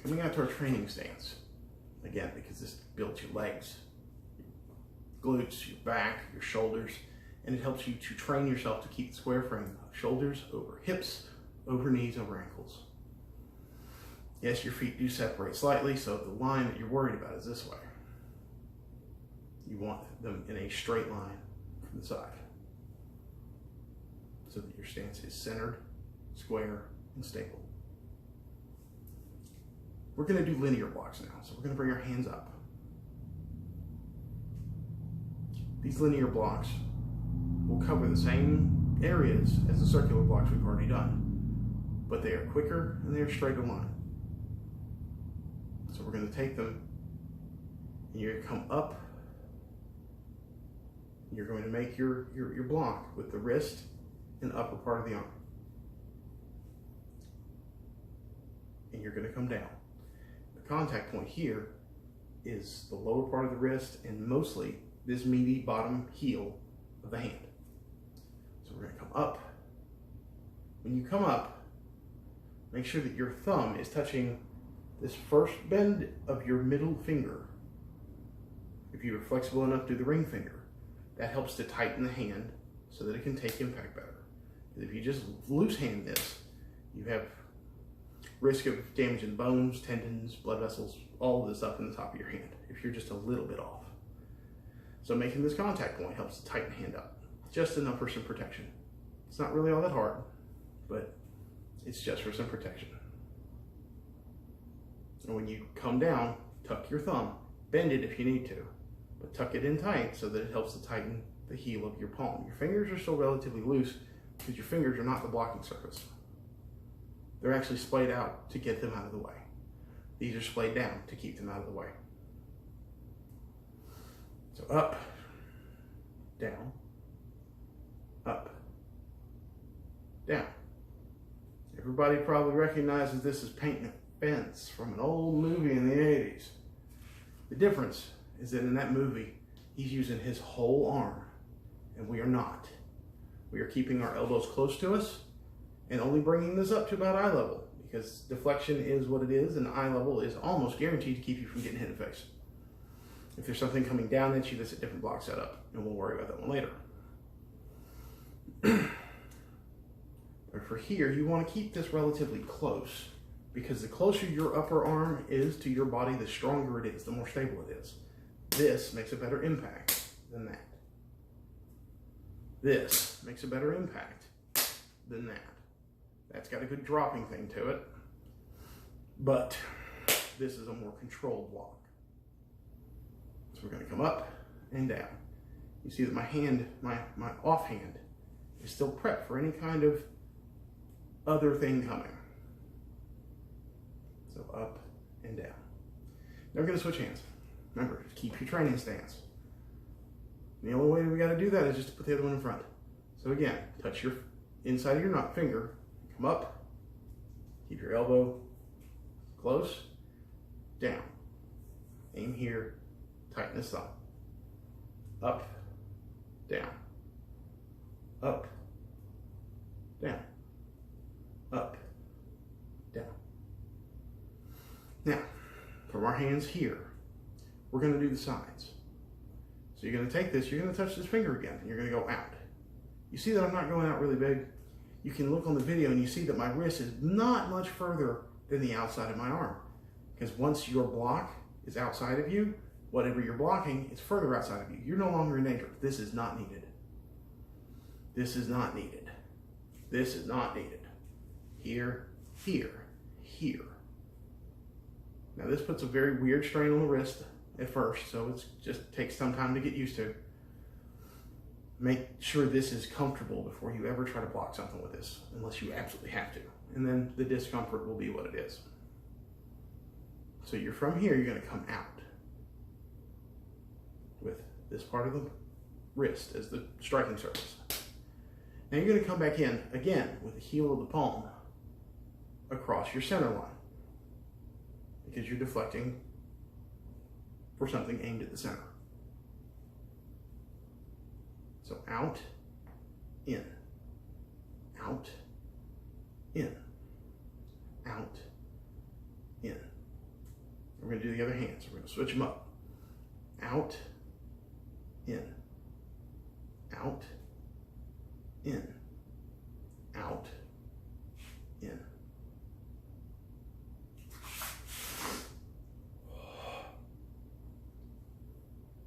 Coming out to our training stance, again, because this builds your legs, your glutes, your back, your shoulders, and it helps you to train yourself to keep the square frame. Shoulders over hips, over knees, over ankles. Yes, your feet do separate slightly, so the line that you're worried about is this way. You want them in a straight line from the side, so that your stance is centered, square, and stable. We're going to do linear blocks now, so we're going to bring our hands up. These linear blocks will cover the same areas as the circular blocks we've already done, but they are quicker and they are straight in line. So we're going to take them, and you're going to come up. You're going to make your block with the wrist and upper part of the arm. And you're going to come down. The contact point here is the lower part of the wrist and mostly this meaty bottom heel of the hand. So we're going to come up. When you come up, make sure that your thumb is touching this first bend of your middle finger. If you are flexible enough, do the ring finger. That helps to tighten the hand so that it can take impact better. If you just loose hand this, you have risk of damaging bones, tendons, blood vessels, all of this stuff in the top of your hand if you're just a little bit off. So making this contact point helps to tighten the hand up. Just enough for some protection. It's not really all that hard, but it's just for some protection. And when you come down, tuck your thumb, bend it if you need to, but tuck it in tight so that it helps to tighten the heel of your palm. Your fingers are still relatively loose because your fingers are not the blocking surface. They're actually splayed out to get them out of the way. These are splayed down to keep them out of the way. So up, down, up, down. Everybody probably recognizes this as painting a fence from an old movie in the 80s. The difference is that in that movie, he's using his whole arm, and we are not. We are keeping our elbows close to us and only bringing this up to about eye level, because deflection is what it is, and eye level is almost guaranteed to keep you from getting hit in the face. If there's something coming down at you, that's a different block setup, and we'll worry about that one later. But for here, you want to keep this relatively close, because the closer your upper arm is to your body, the stronger it is, the more stable it is. This makes a better impact than that. This makes a better impact than that. That's got a good dropping thing to it, but this is a more controlled block. So we're going to come up and down. You see that my hand, my offhand, is still prepped for any kind of other thing coming. So up and down. Now we're going to switch hands. Remember, just keep your training stance. And the only way we got to do that is just to put the other one in front. So again, touch your inside of your nut finger, come up, keep your elbow close, down. Aim here, tighten this thumb. Up, down, up, down, up, down. Now, from our hands here, we're going to do the sides. So you're going to take this, you're going to touch this finger again, and you're going to go out. You see that I'm not going out really big? You can look on the video and you see that my wrist is not much further than the outside of my arm. Because once your block is outside of you, whatever you're blocking is further outside of you. You're no longer in danger. This is not needed. This is not needed. This is not needed. Here, here, here. Now this puts a very weird strain on the wrist at first, so it just takes some time to get used to. Make sure this is comfortable before you ever try to block something with this, unless you absolutely have to. And then the discomfort will be what it is. So you're from here, you're going to come out with this part of the wrist as the striking surface. Now you're going to come back in again with the heel of the palm across your center line, because you're deflecting for something aimed at the center. So out, in, out, in, out, in. We're going to do the other hand. So we're going to switch them up. Out, in, out, in.